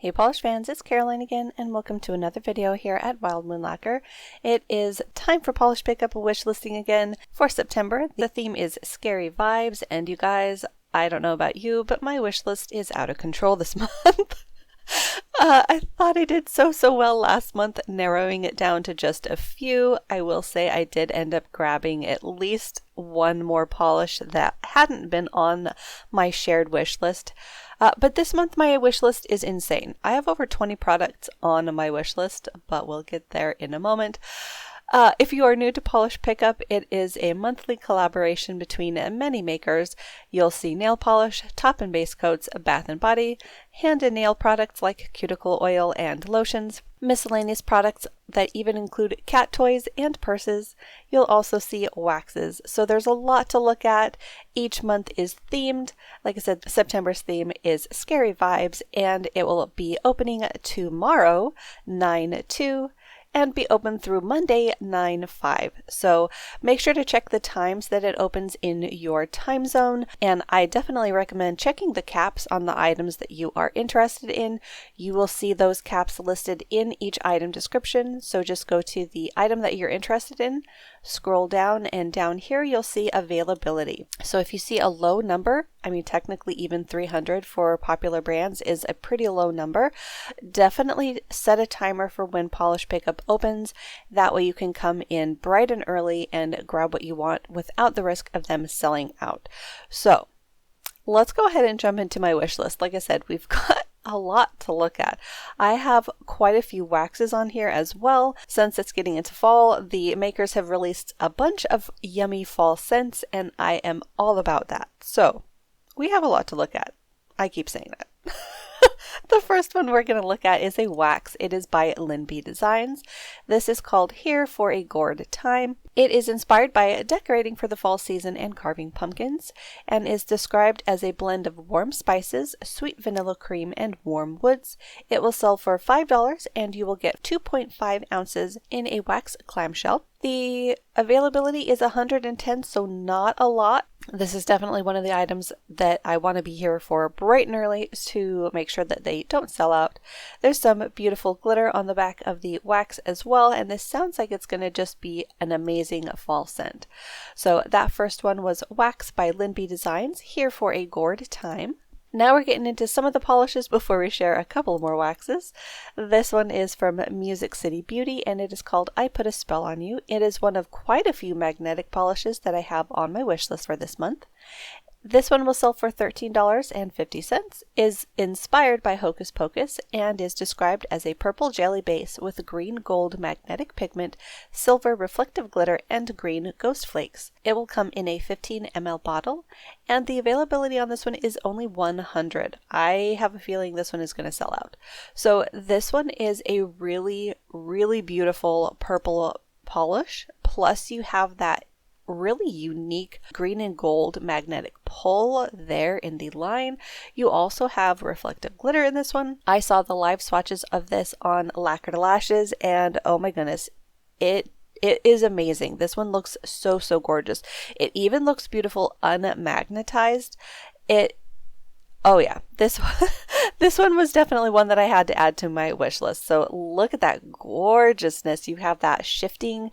Hey polish fans, it's Caroline again, and welcome to another video here at Wildflower Lacquer. It is time for polish pickup and wish listing again for September. The theme is scary vibes, and you guys, I don't know about you, but my wish list is out of control this month. I thought I did so well last month, narrowing it down to just a few. I will say I did end up grabbing at least one more polish that hadn't been on my shared wish list. But this month my wish list is insane. I have over 20 products on my wish list, but we'll get there in a moment. If you are new to Polish Pickup, it is a monthly collaboration between many makers. You'll see nail polish, top and base coats, bath and body, hand and nail products like cuticle oil and lotions, miscellaneous products that even include cat toys and purses. You'll also see waxes. So there's a lot to look at. Each month is themed. Like I said, September's theme is scary vibes, and it will be opening tomorrow, 9/2. And be open through Monday, 9/5. So make sure to check the times that it opens in your time zone. And I definitely recommend checking the caps on the items that you are interested in. You will see those caps listed in each item description. So just go to the item that you're interested in, scroll down, and down here you'll see availability. So if you see a low number, I mean technically even 300 for popular brands is a pretty low number, definitely set a timer for when Polish Pickup opens. That way you can come in bright and early and grab what you want without the risk of them selling out. So let's go ahead and jump into my wish list. Like I said, we've got a lot to look at. I have quite a few waxes on here as well. Since it's getting into fall, the makers have released a bunch of yummy fall scents, and I am all about that. So we have a lot to look at. I keep saying that. The first one we're going to look at is a wax. It is by Lindy Designs. This is called Here for a Gourd Time. It is inspired by decorating for the fall season and carving pumpkins, and is described as a blend of warm spices, sweet vanilla cream, and warm woods. It will sell for $5, and you will get 2.5 ounces in a wax clamshell. The availability is 110, so not a lot. This is definitely one of the items that I want to be here for bright and early to make sure that they don't sell out. There's some beautiful glitter on the back of the wax as well, and this sounds like it's going to just be an amazing fall scent. So that first one was Wax by Lindy Designs, Here for a Gourd Time. Now we're getting into some of the polishes before we share a couple more waxes. This one is from Music City Beauty, and it is called I Put a Spell on You. It is one of quite a few magnetic polishes that I have on my wish list for this month. This one will sell for $13.50, is inspired by Hocus Pocus, and is described as a purple jelly base with green gold magnetic pigment, silver reflective glitter, and green ghost flakes. It will come in a 15 ml bottle, and the availability on this one is only 100. I have a feeling this one is going to sell out. So this one is a really beautiful purple polish, plus you have that really unique green and gold magnetic pull there in the line. You also have reflective glitter in this one. I saw the live swatches of this on Lacquer Lashes, and oh my goodness, it is amazing. This one looks so gorgeous. It even looks beautiful unmagnetized. Oh yeah, this one was definitely one that I had to add to my wish list. So look at that gorgeousness. You have that shifting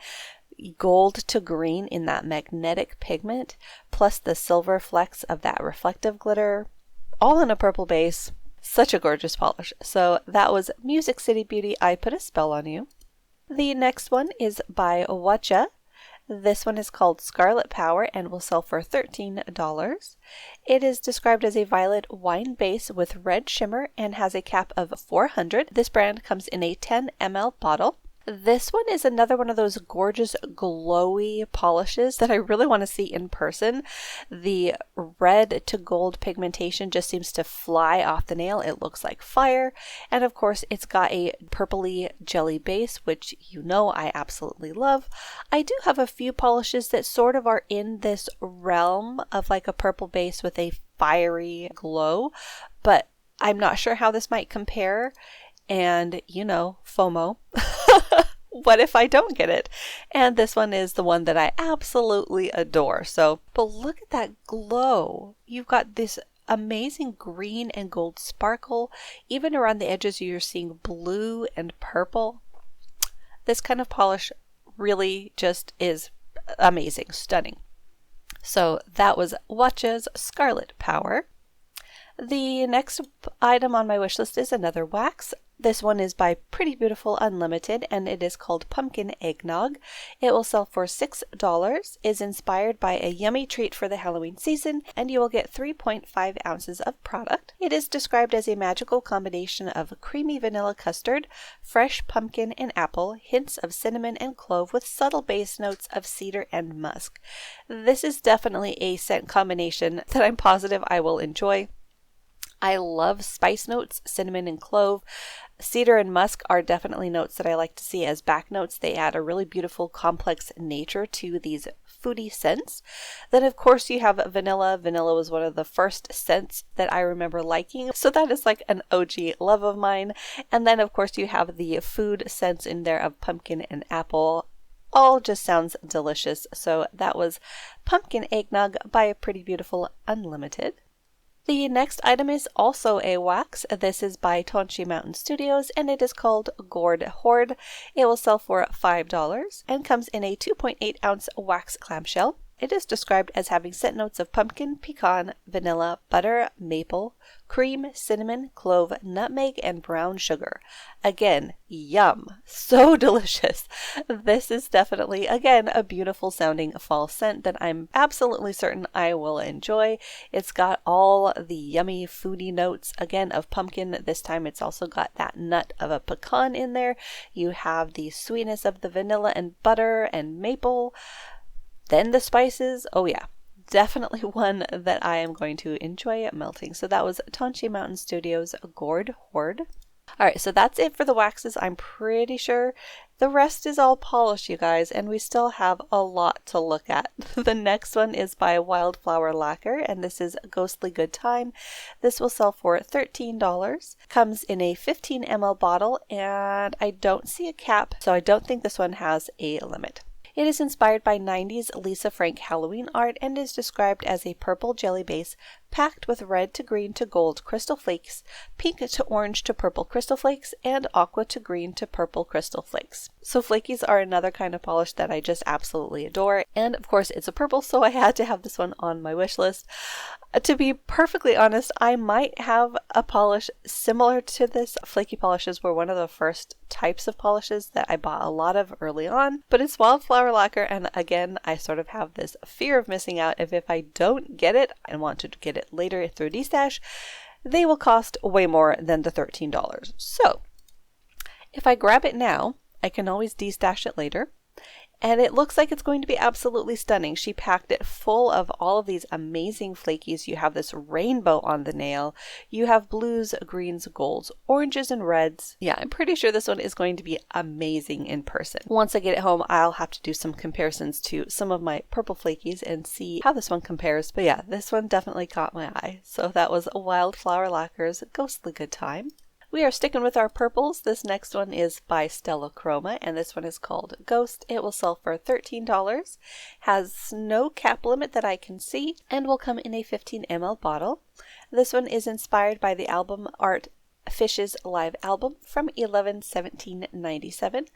gold to green in that magnetic pigment, plus the silver flecks of that reflective glitter, all in a purple base. Such a gorgeous polish. So that was Music City Beauty, I Put a Spell on You. The next one is by Awacha. This one is called Scarlet Power and will sell for $13. It is described as a violet wine base with red shimmer and has a cap of 400. This brand comes in a 10 ml bottle. This one is another one of those gorgeous glowy polishes that I really want to see in person. The red to gold pigmentation just seems to fly off the nail. It looks like fire. And of course, it's got a purpley jelly base, which you know I absolutely love. I do have a few polishes that sort of are in this realm of like a purple base with a fiery glow, but I'm not sure how this might compare. And you know, FOMO. What if I don't get it? And this one is the one that I absolutely adore. So, but look at that glow. You've got this amazing green and gold sparkle. Even around the edges you're seeing blue and purple. This kind of polish really just is amazing, stunning. So that was Awacha's Scarlet Power. The next item on my wish list is another wax. This one is by Pretty Beautiful Unlimited and it is called Pumpkin Eggnog. It will sell for $6, is inspired by a yummy treat for the Halloween season, and you will get 3.5 ounces of product. It is described as a magical combination of creamy vanilla custard, fresh pumpkin and apple, hints of cinnamon and clove with subtle base notes of cedar and musk. This is definitely a scent combination that I'm positive I will enjoy. I love spice notes, cinnamon and clove. Cedar and musk are definitely notes that I like to see as back notes. They add a really beautiful, complex nature to these foodie scents. Then, of course, you have vanilla. Vanilla was one of the first scents that I remember liking, so that is like an OG love of mine. And then, of course, you have the food scents in there of pumpkin and apple. All just sounds delicious. So that was Pumpkin Eggnog by Pretty Beautiful Unlimited. The next item is also a wax. This is by Tanchi Mountain Studios and it is called Gourd Hoard. It will sell for $5 and comes in a 2.8 ounce wax clamshell. It is described as having scent notes of pumpkin, pecan, vanilla, butter, maple, cream, cinnamon, clove, nutmeg, and brown sugar. Again, yum! So delicious! This is definitely, again, a beautiful sounding fall scent that I'm absolutely certain I will enjoy. It's got all the yummy foodie notes, again, of pumpkin. This time it's also got that nut of a pecan in there. You have the sweetness of the vanilla and butter and maple. Then the spices, oh yeah, definitely one that I am going to enjoy melting. So that was Tanchi Mountain Studios Gourd Hoard. Alright, so that's it for the waxes. I'm pretty sure the rest is all polish, you guys, and we still have a lot to look at. The next one is by Wildflower Lacquer, and this is Ghostly Good Time. This will sell for $13. Comes in a 15 ml bottle, and I don't see a cap, so I don't think this one has a limit. It is inspired by 90s Lisa Frank Halloween art and is described as a purple jelly base packed with red to green to gold crystal flakes, pink to orange to purple crystal flakes, and aqua to green to purple crystal flakes. So flakies are another kind of polish that I just absolutely adore, and of course it's a purple, so I had to have this one on my wish list. To be perfectly honest, I might have a polish similar to this. Flaky polishes were one of the first types of polishes that I bought a lot of early on, but it's Wildflower Lacquer, and again, I sort of have this fear of missing out if I don't get it and want to get it later through D-Stash, they will cost way more than the $13. So if I grab it now, I can always D-Stash it later. And it looks like it's going to be absolutely stunning. She packed it full of all of these amazing flakies. You have this rainbow on the nail. You have blues, greens, golds, oranges, and reds. Yeah, I'm pretty sure this one is going to be amazing in person. Once I get it home, I'll have to do some comparisons to some of my purple flakies and see how this one compares. But yeah, this one definitely caught my eye. So that was Wildflower Lacquer's Ghostly Good Time. We are sticking with our purples. This next one is by Stella Chroma, and this one is called Ghost. It will sell for $13, has no cap limit that I can see, and will come in a 15 ml bottle. This one is inspired by the album art Fish's live album from 11/17/97.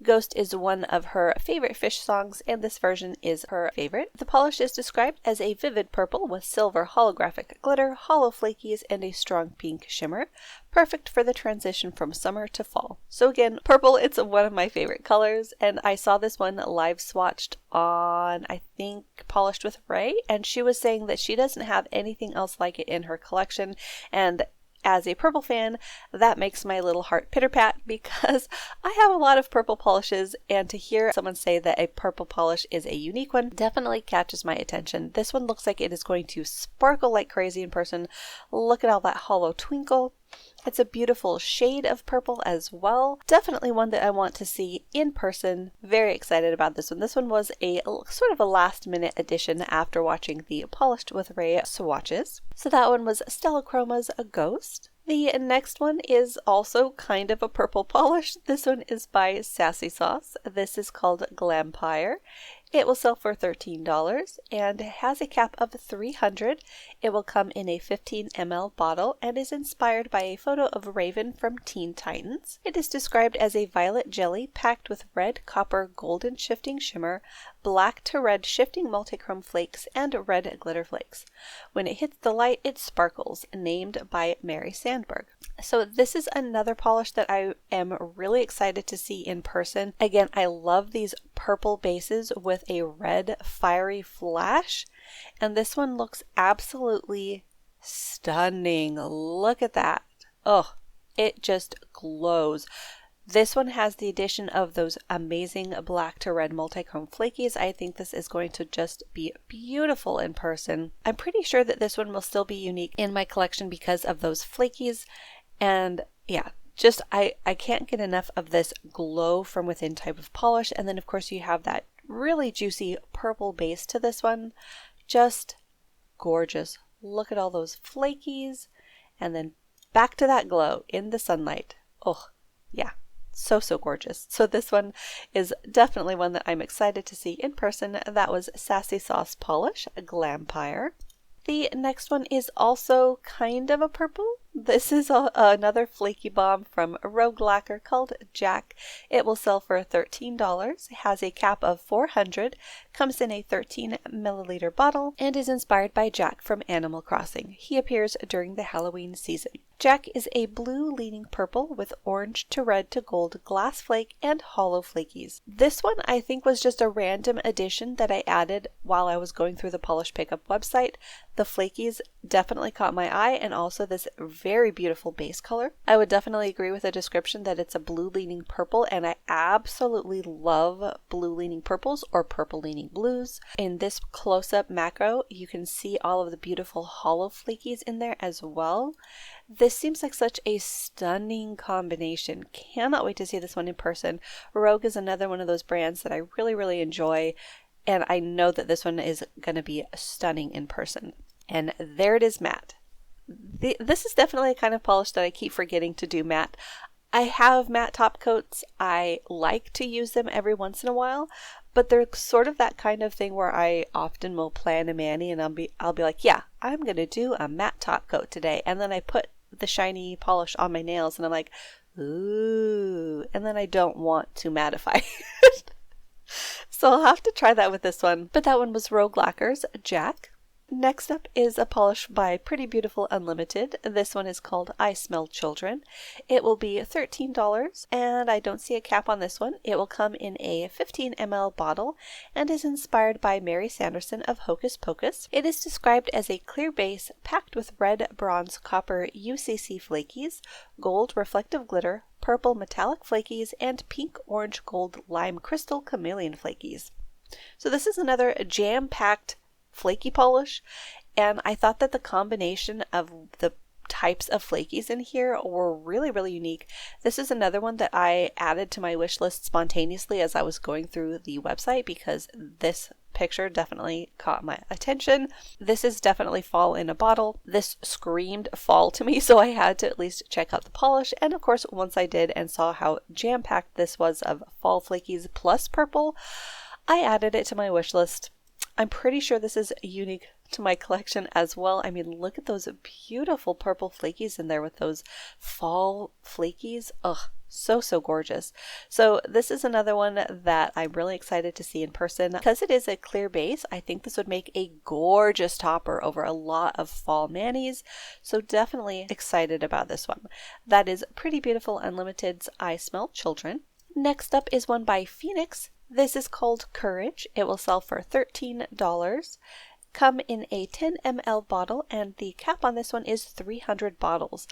Ghost is one of her favorite Fish songs, and this version is her favorite. The polish is described as a vivid purple with silver holographic glitter, hollow flakies, and a strong pink shimmer. Perfect for the transition from summer to fall. So again, purple, it's one of my favorite colors, and I saw this one live swatched on, I think, Polished with Ray, and she was saying that she doesn't have anything else like it in her collection, and as a purple fan, that makes my little heart pitter-pat because I have a lot of purple polishes, and to hear someone say that a purple polish is a unique one definitely catches my attention. This one looks like it is going to sparkle like crazy in person. Look at all that hollow twinkle. It's a beautiful shade of purple as well. Definitely one that I want to see in person. Very excited about this one. This one was a sort of a last minute addition after watching the Polished with Ray swatches. So that one was Stella Chroma's A Ghost. The next one is also kind of a purple polish. This one is by Sassy Sauce. This is called Glampire. It will sell for $13 and has a cap of 300. It will come in a 15 ml bottle and is inspired by a photo of Raven from Teen Titans. It is described as a violet jelly packed with red, copper, golden shifting shimmer, black to red shifting multichrome flakes, and red glitter flakes. When it hits the light, it sparkles, named by Mary Sandberg. So this is another polish that I am really excited to see in person. Again, I love these purple bases with a red fiery flash, and this one looks absolutely stunning. Look at that. Oh, it just glows. This one has the addition of those amazing black to red multichrome flakies. I think this is going to just be beautiful in person. I'm pretty sure that this one will still be unique in my collection because of those flakies. And yeah, just I can't get enough of this glow from within type of polish. And then of course you have that really juicy purple base to this one. Just gorgeous. Look at all those flakies. And then back to that glow in the sunlight. Oh, yeah. So gorgeous. So this one is definitely one that I'm excited to see in person. That was Sassy Sauce Polish, Glampire. The next one is also kind of a purple. This is another flaky bomb from Rogue Lacquer called Jack. It will sell for $13. It has a cap of 400, comes in a 13 milliliter bottle, and is inspired by Jack from Animal Crossing. He appears during the Halloween season. Jack is a blue leaning purple with orange to red to gold glass flake and hollow flakies. This one I think was just a random addition that I added while I was going through the Polish Pickup website. The flakies definitely caught my eye, and also this very beautiful base color. I would definitely agree with the description that it's a blue leaning purple, and I absolutely love blue leaning purples or purple leaning blues. In this close-up macro, you can see all of the beautiful hollow flakies in there as well. This seems like such a stunning combination. Cannot wait to see this one in person. Rogue is another one of those brands that I really enjoy, and I know that this one is going to be stunning in person. And there it is, matte. This is definitely a kind of polish that I keep forgetting to do matte. I have matte top coats. I like to use them every once in a while, but they're sort of that kind of thing where I often will plan a mani and I'll be like, yeah, I'm going to do a matte top coat today. And then I put the shiny polish on my nails and I'm like, ooh, and then I don't want to mattify it. So I'll have to try that with this one. But that one was Rogue Lacquer's Jack. Next up is a polish by Pretty Beautiful Unlimited. This one is called I Smell Children. It will be $13, and I don't see a cap on this one. It will come in a 15 ml bottle and is inspired by Mary Sanderson of Hocus Pocus. It is described as a clear base packed with red, bronze, copper UCC flakies, gold reflective glitter, purple metallic flakies, and pink, orange, gold, lime crystal chameleon flakies. So this is another jam-packed flaky polish, and I thought that the combination of the types of flakies in here were really unique. This is another one that I added to my wish list spontaneously as I was going through the website because this picture definitely caught my attention. This is definitely fall in a bottle. This screamed fall to me, so I had to at least check out the polish, and of course once I did and saw how jam-packed this was of fall flakies plus purple, I added it to my wish list. I'm pretty sure this is unique to my collection as well. I mean, look at those beautiful purple flakies in there with those fall flakies. Ugh, so gorgeous. So this is another one that I'm really excited to see in person. Because it is a clear base, I think this would make a gorgeous topper over a lot of fall manis. So definitely excited about this one. That is Pretty Beautiful Unlimited's I Smell Children. Next up is one by Phoenix. This is called Courage. It will sell for $13. Come in a 10 ml bottle, and the cap on this one is 300 bottles.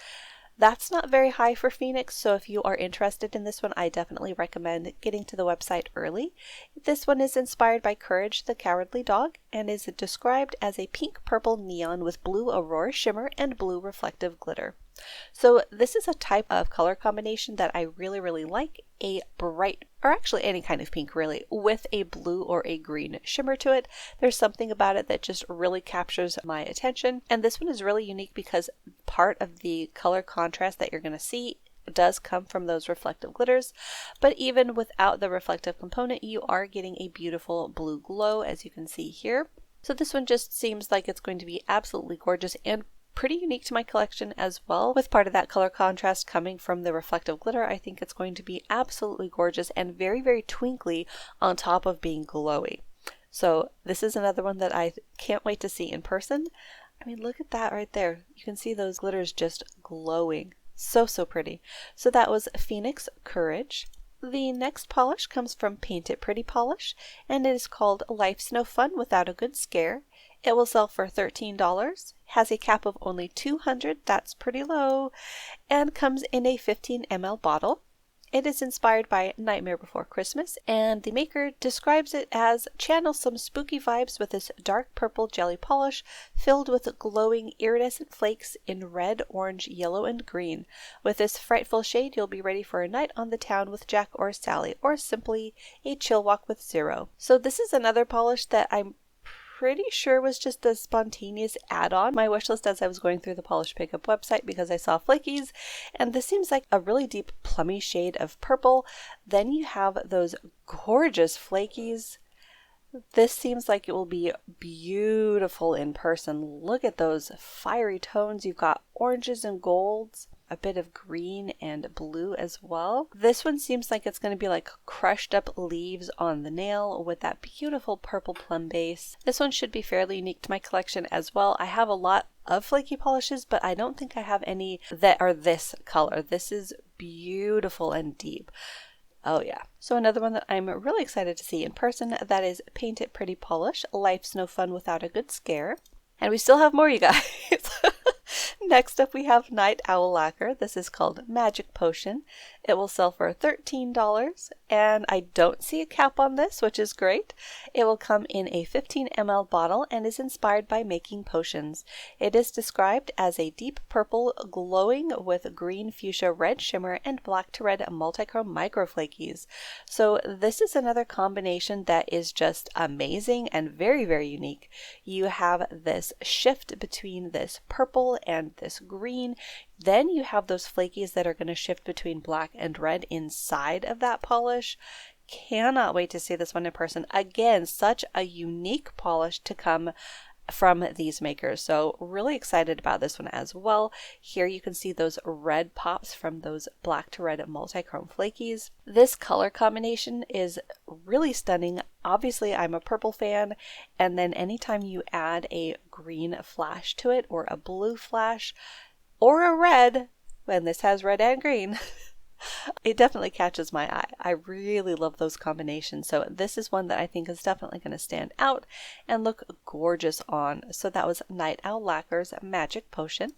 That's not very high for Phoenix, so if you are interested in this one, I definitely recommend getting to the website early. This one is inspired by Courage the Cowardly Dog and is described as a pink-purple neon with blue aurora shimmer and blue reflective glitter. So this is a type of color combination that I really like. A bright, or actually any kind of pink really, with a blue or a green shimmer to it. There's something about it that just really captures my attention. And this one is really unique because part of the color contrast that you're going to see does come from those reflective glitters, but even without the reflective component, you are getting a beautiful blue glow, as you can see here. So this one just seems like it's going to be absolutely gorgeous and pretty unique to my collection as well. With part of that color contrast coming from the reflective glitter, I think it's going to be absolutely gorgeous and very, very twinkly on top of being glowy. So this is another one that I can't wait to see in person. I mean, look at that right there. You can see those glitters just glowing. So, so pretty. So that was Phoenix Courage. The next polish comes from Paint It Pretty Polish, and it is called Life's No Fun Without a Good Scare. It will sell for $13, has a cap of only 200, that's pretty low, and comes in a 15 ml bottle. It is inspired by Nightmare Before Christmas, and the maker describes it as channel some spooky vibes with this dark purple jelly polish filled with glowing iridescent flakes in red, orange, yellow, and green. With this frightful shade, you'll be ready for a night on the town with Jack or Sally, or simply a chill walk with Zero. So this is another polish that I'm pretty sure was just a spontaneous add-on my wish list as I was going through the polish pickup website because I saw flakies, and this seems like a really deep plummy shade of purple. Then you have those gorgeous flakies. This seems like it will be beautiful in person. Look at those fiery tones. You've got oranges and golds, a bit of green and blue as well. This one seems like it's going to be like crushed up leaves on the nail with that beautiful purple plum base. This one should be fairly unique to my collection as well. I have a lot of flaky polishes, but I don't think I have any that are this color. This is beautiful and deep. Oh yeah. So another one that I'm really excited to see in person, that is Paint It Pretty Polish, Life's No Fun Without a Good Scare. And we still have more, you guys. Next up we have Night Owl Lacquer. This is called Magic Potion. It will sell for $13, and I don't see a cap on this, which is great. It will come in a 15 ml bottle and is inspired by making potions. It is described as a deep purple glowing with green fuchsia red shimmer and black to red multichrome microflakies. So this is another combination that is just amazing and very, very unique. You have this shift between this purple and this green. Then you have those flakies that are going to shift between black and red inside of that polish. Cannot wait to see this one in person. Again, such a unique polish to come from these makers. So really excited about this one as well. Here you can see those red pops from those black to red multichrome flakies. This color combination is really stunning. Obviously I'm a purple fan, and then anytime you add a green flash to it or a blue flash or a red, when this has red and green, it definitely catches my eye. I really love those combinations. So this is one that I think is definitely going to stand out and look gorgeous on. So that was Night Owl Lacquer's Magic Potion.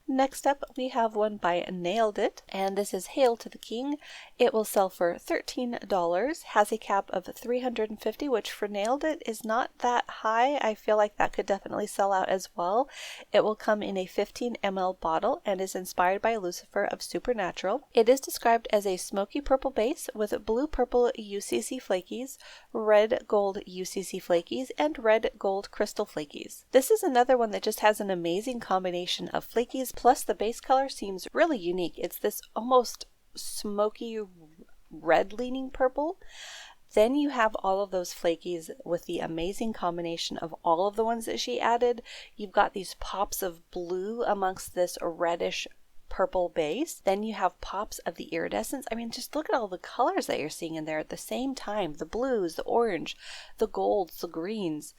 Next up, we have one by Nailed It, and this is Hail to the King. It will sell for $13, has a cap of 350, which for Nailed It is not that high. I feel like that could definitely sell out as well. It will come in a 15 ml bottle and is inspired by Lucifer of Supernatural. It is described as a smoky purple base with blue-purple UCC flakies, red gold UCC flakies, and red gold crystal flakies. This is another one that just has an amazing combination of flakies, plus the base color seems really unique. It's this almost smoky red leaning purple. Then you have all of those flakies with the amazing combination of all of the ones that she added. You've got these pops of blue amongst this reddish purple base. Then you have pops of the iridescence. I mean, just look at all the colors that you're seeing in there at the same time. The blues, the orange, the golds, the greens.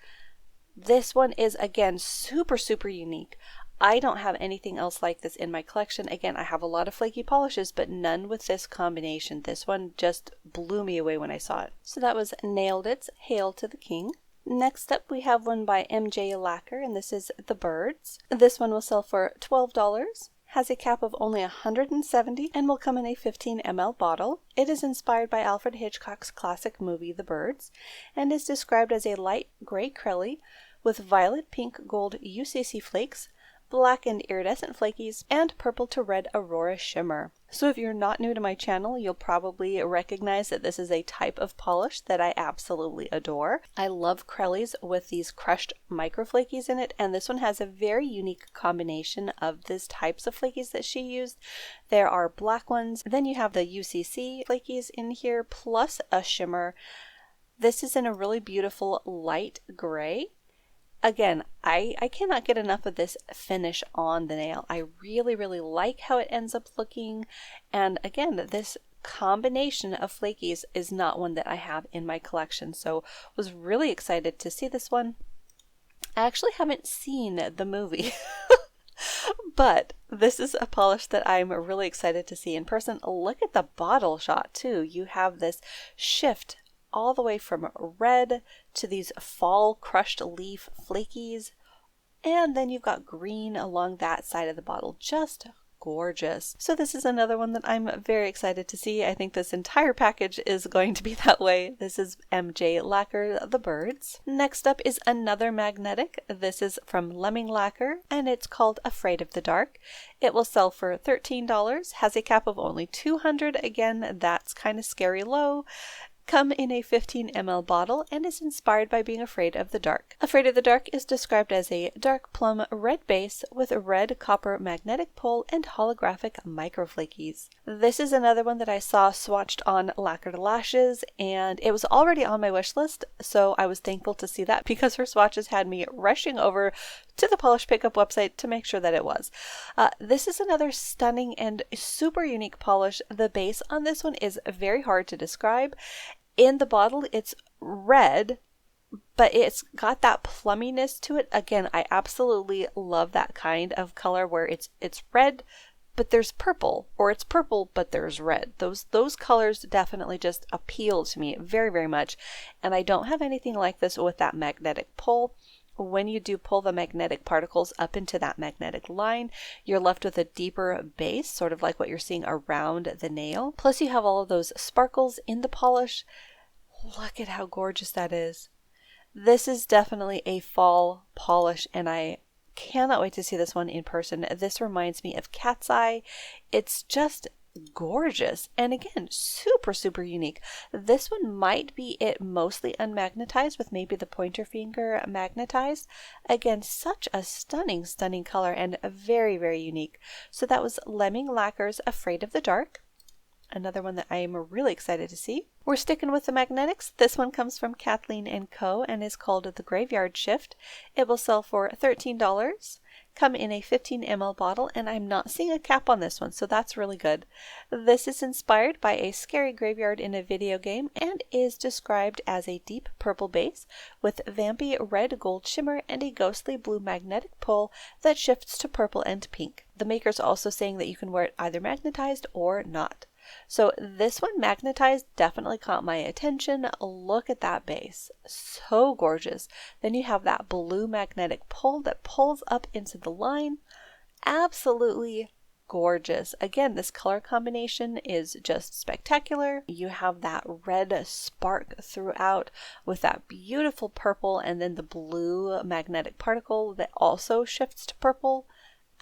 This one is, again, super, super unique. I don't have anything else like this in my collection. Again, I have a lot of flaky polishes, but none with this combination. This one just blew me away when I saw it. So that was Nailed It's Hail to the King. Next up, we have one by MJ Lacquer, and this is The Birds. This one will sell for $12, has a cap of only 170, and will come in a 15 ml bottle. It is inspired by Alfred Hitchcock's classic movie The Birds, and is described as a light gray crelly with violet, pink, gold UCC flakes, black and iridescent flakies, and purple to red Aurora shimmer. So if you're not new to my channel, you'll probably recognize that this is a type of polish that I absolutely adore. I love Crellies with these crushed micro flakies in it, and this one has a very unique combination of these types of flakies that she used. There are black ones, then you have the UCC flakies in here, plus a shimmer. This is in a really beautiful light gray. Again, I cannot get enough of this finish on the nail. I really, really like how it ends up looking. And again, this combination of flakies is not one that I have in my collection. So was really excited to see this one. I actually haven't seen the movie, but this is a polish that I'm really excited to see in person. Look at the bottle shot too. You have this shift all the way from red to these fall crushed leaf flakies, and then you've got green along that side of the bottle. Just gorgeous. So this is another one that I'm very excited to see. I think this entire package is going to be that way. This is MJ Lacquer The Birds. Next up is another magnetic. This is from Lemming Lacquer, and it's called Afraid of the Dark. It will sell for $13, has a cap of only 200. Again, that's kind of scary low. Come in a 15 ml bottle and is inspired by being afraid of the dark. Afraid of the Dark is described as a dark plum red base with a red copper magnetic pole and holographic microflakies. This is another one that I saw swatched on Lacquer Lashes, and it was already on my wish list, so I was thankful to see that because her swatches had me rushing over to the Polish Pickup website to make sure that it was. This is another stunning and super unique polish. The base on this one is very hard to describe. In the bottle, it's red, but it's got that plumminess to it. Again, I absolutely love that kind of color where it's red, but there's purple, or it's purple, but there's red. Those colors definitely just appeal to me very, very much. And I don't have anything like this with that magnetic pull. When you do pull the magnetic particles up into that magnetic line, you're left with a deeper base, sort of like what you're seeing around the nail. Plus you have all of those sparkles in the polish. Look at how gorgeous that is. This is definitely a fall polish, and I cannot wait to see this one in person. This reminds me of Cat's Eye. It's just gorgeous, and again, super, super unique. This one might be it mostly unmagnetized with maybe the pointer finger magnetized. Again, such a stunning, stunning color and very, very unique. So that was Lemming Lacquer's Afraid of the Dark. Another one that I am really excited to see. We're sticking with the magnetics. This one comes from Kathleen & Co. and is called the Graveyard Shift. It will sell for $13. Come in a 15 ml bottle, and I'm not seeing a cap on this one, so that's really good. This is inspired by a scary graveyard in a video game and is described as a deep purple base with vampy red gold shimmer and a ghostly blue magnetic pull that shifts to purple and pink. The maker's also saying that you can wear it either magnetized or not. So this one magnetized definitely caught my attention. Look at that base. So gorgeous. Then you have that blue magnetic pull that pulls up into the line. Absolutely gorgeous. Again, this color combination is just spectacular. You have that red spark throughout with that beautiful purple and then the blue magnetic particle that also shifts to purple.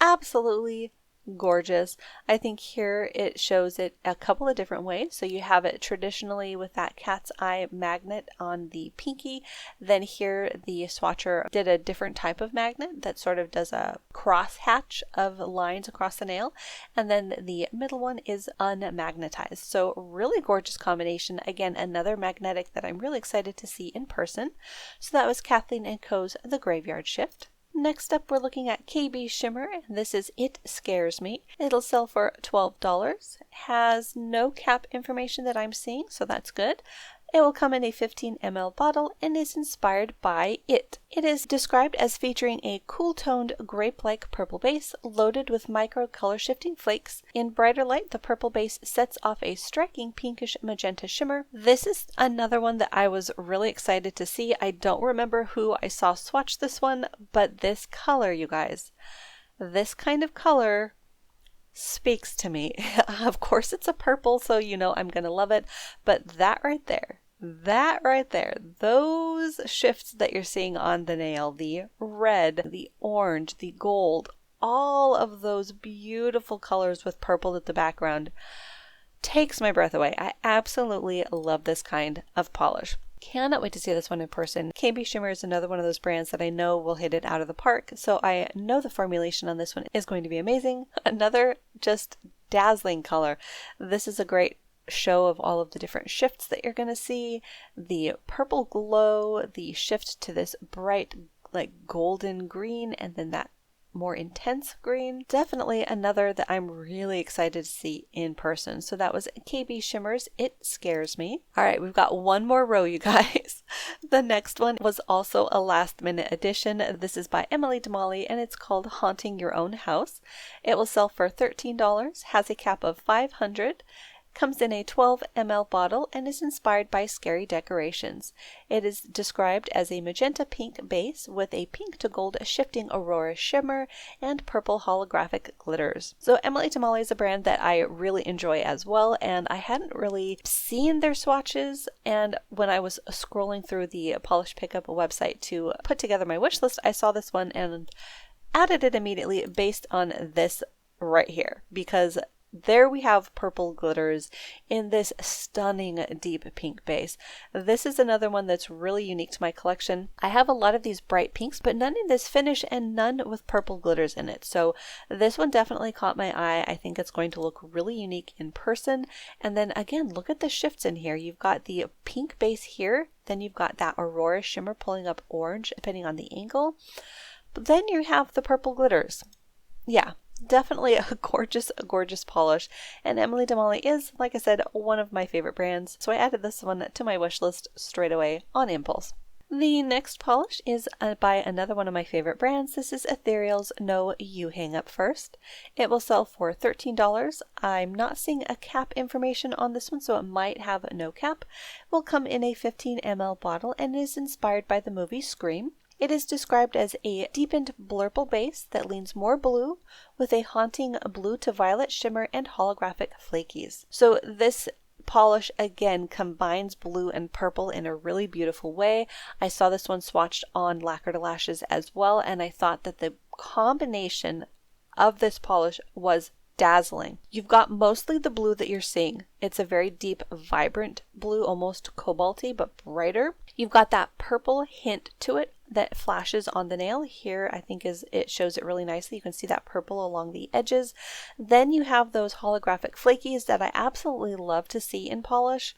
Absolutely gorgeous. I think here it shows it a couple of different ways. So you have it traditionally with that cat's eye magnet on the pinky. Then here the swatcher did a different type of magnet that sort of does a cross hatch of lines across the nail. And then the middle one is unmagnetized. So really gorgeous combination. Again, another magnetic that I'm really excited to see in person. So that was Kathleen & Co.'s The Graveyard Shift. Next up, we're looking at KB Shimmer, and this is It Scares Me. It'll sell for $12. Has no cap information that I'm seeing, so that's good. It will come in a 15 ml bottle and is inspired by it. It is described as featuring a cool-toned grape-like purple base loaded with micro color-shifting flakes. In brighter light, the purple base sets off a striking pinkish magenta shimmer. This is another one that I was really excited to see. I don't remember who I saw swatch this one, but this color, you guys, this kind of color speaks to me. Of course it's a purple, so you know I'm gonna love it, but that right there, those shifts that you're seeing on the nail, the red, the orange, the gold, all of those beautiful colors with purple at the background. Takes my breath away. I absolutely love this kind of polish. Cannot wait to see this one in person. KB Shimmer is another one of those brands that I know will hit it out of the park, so I know the formulation on this one is going to be amazing. Another just dazzling color. This is a great show of all of the different shifts that you're going to see. The purple glow, the shift to this bright like golden green, and then that more intense green. Definitely another that I'm really excited to see in person. So that was KB Shimmer's It Scares Me. All right, we've got one more row, you guys. The next one was also a last minute addition. This is by Damali and it's called Haunting Your Own House. It will sell for $13, has a cap of 500. Comes in a 12 ml bottle and is inspired by scary decorations. It is described as a magenta pink base with a pink to gold shifting aurora shimmer and purple holographic glitters. So Damali is a brand that I really enjoy as well, and I hadn't really seen their swatches, and when I was scrolling through the Polish Pickup website to put together my wish list, I saw this one and added it immediately based on this right here, because there we have purple glitters in this stunning deep pink base. This is another one that's really unique to my collection. I have a lot of these bright pinks, but none in this finish and none with purple glitters in it. So this one definitely caught my eye. I think it's going to look really unique in person. And then again, look at the shifts in here. You've got the pink base here, then you've got that aurora shimmer pulling up orange depending on the angle. But then you have the purple glitters. Yeah. Definitely a gorgeous, gorgeous polish. And Damali is, like I said, one of my favorite brands. So I added this one to my wish list straight away on impulse. The next polish is by another one of my favorite brands. This is Ethereal's No You Hang Up First. It will sell for $13. I'm not seeing a cap information on this one, so it might have no cap. It will come in a 15 ml bottle and is inspired by the movie Scream. It is described as a deepened blurple base that leans more blue with a haunting blue to violet shimmer and holographic flakies. So this polish again combines blue and purple in a really beautiful way. I saw this one swatched on Lacquer Lashes as well, and I thought that the combination of this polish was dazzling. You've got mostly the blue that you're seeing. It's a very deep, vibrant blue, almost cobalty, but brighter. You've got that purple hint to it that flashes on the nail. Here, I think it shows it really nicely. You can see that purple along the edges. Then you have those holographic flakies that I absolutely love to see in polish.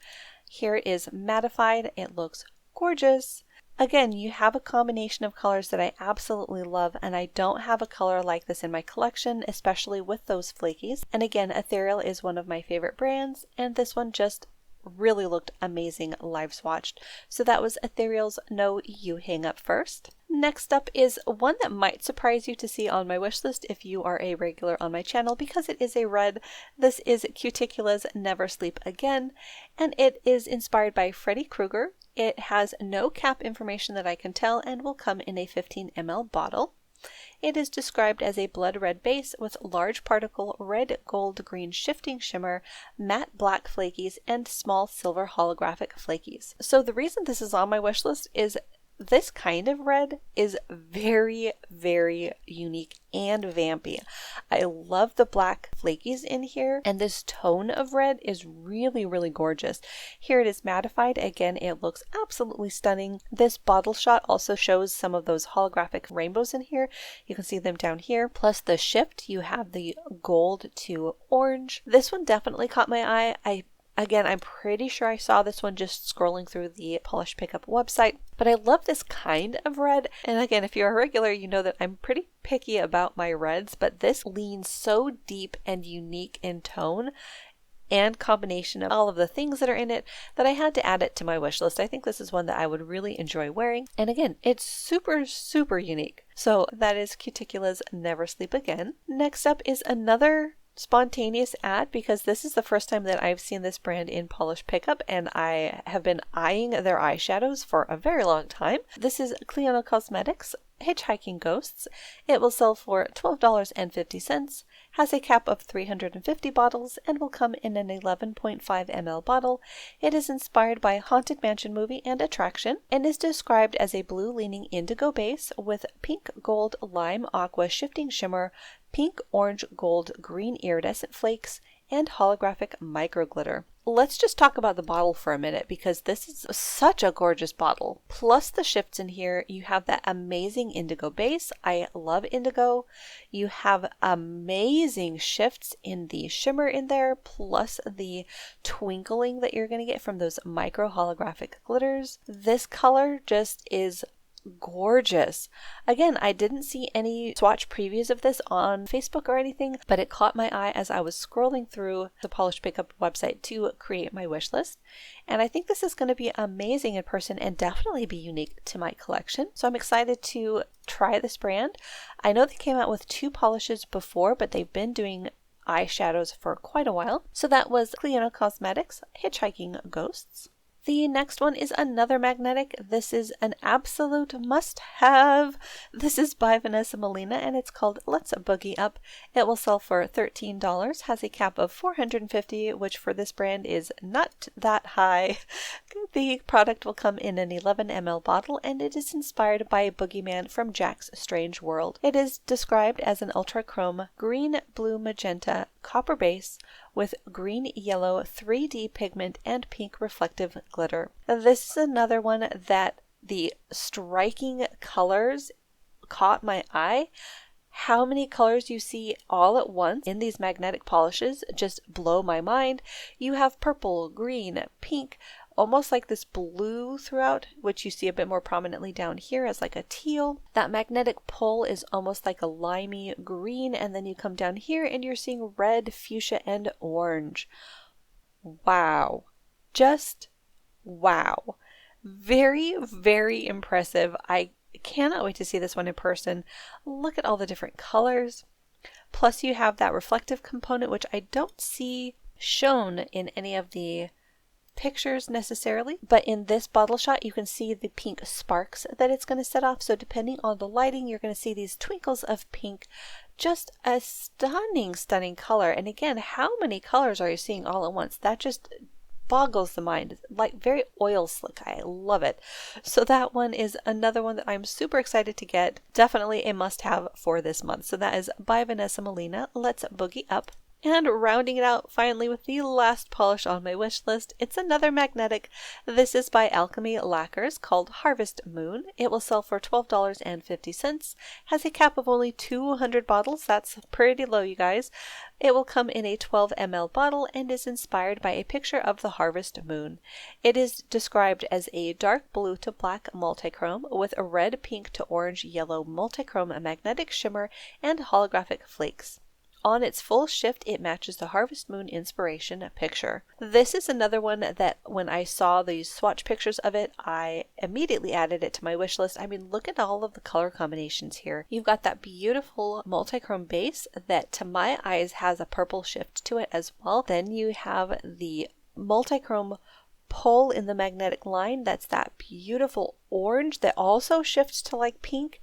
Here it is mattified. It looks gorgeous. Again, you have a combination of colors that I absolutely love, and I don't have a color like this in my collection, especially with those flakies. And again, Ethereal is one of my favorite brands, and this one just really looked amazing live swatched. So that was Ethereal's No You Hang Up First. Next up is one that might surprise you to see on my wish list if you are a regular on my channel, because it is a red. This is Cuticulous Never Sleep Again, and it is inspired by Freddy Krueger. It has no cap information that I can tell and will come in a 15 ml bottle. It is described as a blood red base with large particle red, gold, green shifting shimmer, matte black flakies, and small silver holographic flakies. So the reason this is on my wish list is this kind of red is very, very unique and vampy. I love the black flakies in here, and this tone of red is really, really gorgeous. Here it is mattified. Again, it looks absolutely stunning. This bottle shot also shows some of those holographic rainbows in here. You can see them down here. Plus the shift, you have the gold to orange. This one definitely caught my eye. Again, I'm pretty sure I saw this one just scrolling through the Polish Pickup website, but I love this kind of red. And again, if you're a regular, you know that I'm pretty picky about my reds, but this leans so deep and unique in tone and combination of all of the things that are in it that I had to add it to my wish list. I think this is one that I would really enjoy wearing. And again, it's super, super unique. So that is Cuticulous Never Sleep Again. Next up is another spontaneous ad, because this is the first time that I've seen this brand in Polish Pickup, and I have been eyeing their eyeshadows for a very long time. This is Cleanna Cosmetics Hitchhiking Ghosts. It will sell for $12.50, has a cap of 350 bottles, and will come in an 11.5 ml bottle. It is inspired by a Haunted Mansion movie and attraction, and is described as a blue leaning indigo base with pink, gold, lime, aqua shifting shimmer, pink, orange, gold, green iridescent flakes, and holographic micro glitter. Let's just talk about the bottle for a minute, because this is such a gorgeous bottle. Plus the shifts in here, you have that amazing indigo base. I love indigo. You have amazing shifts in the shimmer in there, plus the twinkling that you're going to get from those micro holographic glitters. This color just is gorgeous. Again, I didn't see any swatch previews of this on Facebook or anything, but it caught my eye as I was scrolling through the Polish Pickup website to create my wish list. And I think this is going to be amazing in person and definitely be unique to my collection. So I'm excited to try this brand. I know they came out with 2 polishes before, but they've been doing eyeshadows for quite a while. So that was Cleanna Cosmetics Hitchhiking Ghosts. The next one is another magnetic. This is an absolute must-have. This is by Vanessa Molina, and it's called Let's Boogie Up. It will sell for $13, has a cap of 450, which for this brand is not that high. The product will come in an 11 ml bottle, and it is inspired by a boogeyman from Jack's Strange World. It is described as an ultra chrome green, blue, magenta, copper base with green, yellow, 3D pigment, and pink reflective glitter. This is another one that the striking colors caught my eye. How many colors you see all at once in these magnetic polishes just blow my mind. You have purple, green, pink, almost like this blue throughout, which you see a bit more prominently down here as like a teal. That magnetic pull is almost like a limey green, and then you come down here and you're seeing red, fuchsia, and orange. Wow. Just wow. Very, very impressive. I cannot wait to see this one in person. Look at all the different colors. Plus you have that reflective component, which I don't see shown in any of the pictures necessarily, but in this bottle shot you can see the pink sparks that it's going to set off. So depending on the lighting, you're going to see these twinkles of pink. Just a stunning color. And again, how many colors are you seeing all at once? That just boggles the mind. Like very oil slick. I love it. So that one is another one that I'm super excited to get. Definitely a must-have for this month. So that is by Vanessa Molina, Let's Boogie Up. And rounding it out finally with the last polish on my wish list, it's another magnetic. This is by Alchemy Lacquers called Harvest Moon. It will sell for $12.50, has a cap of only 200 bottles. That's pretty low, you guys. It will come in a 12 ml bottle and is inspired by a picture of the harvest moon. It is described as a dark blue to black multichrome with a red, pink to orange, yellow multichrome magnetic shimmer and holographic flakes. On its full shift, it matches the harvest moon inspiration picture. This is another one that when I saw these swatch pictures of it, I immediately added it to my wish list. I mean, look at all of the color combinations here. You've got that beautiful multichrome base that to my eyes has a purple shift to it as well. Then you have the multichrome pull in the magnetic line. That's that beautiful orange that also shifts to like pink.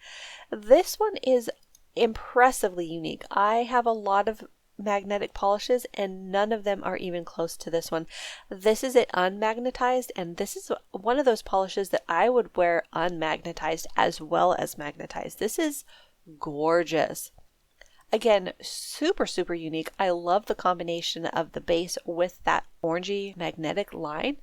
This one is impressively unique. I have a lot of magnetic polishes and none of them are even close to this one. This is it unmagnetized, and this is one of those polishes that I would wear unmagnetized as well as magnetized. This is gorgeous. Again, super unique. I love the combination of the base with that orangey magnetic line.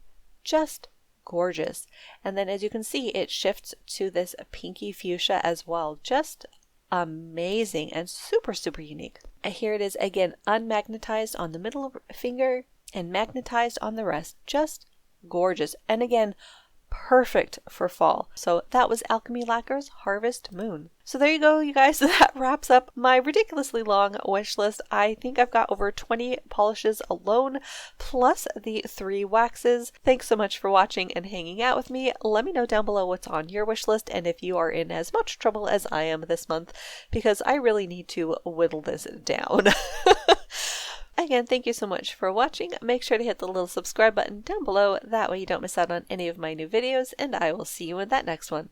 Just gorgeous. And then as you can see, it shifts to this pinky fuchsia as well. Just amazing and super unique. And here it is again, unmagnetized on the middle finger and magnetized on the rest. Just gorgeous. And again, perfect for fall. So that was Alchemy Lacquer's Harvest Moon. So there you go, you guys. That wraps up my ridiculously long wish list. I think I've got over 20 polishes alone, plus the 3 waxes. Thanks so much for watching and hanging out with me. Let me know down below what's on your wish list and if you are in as much trouble as I am this month, because I really need to whittle this down. Again, thank you so much for watching. Make sure to hit the little subscribe button down below. That way you don't miss out on any of my new videos, and I will see you in that next one.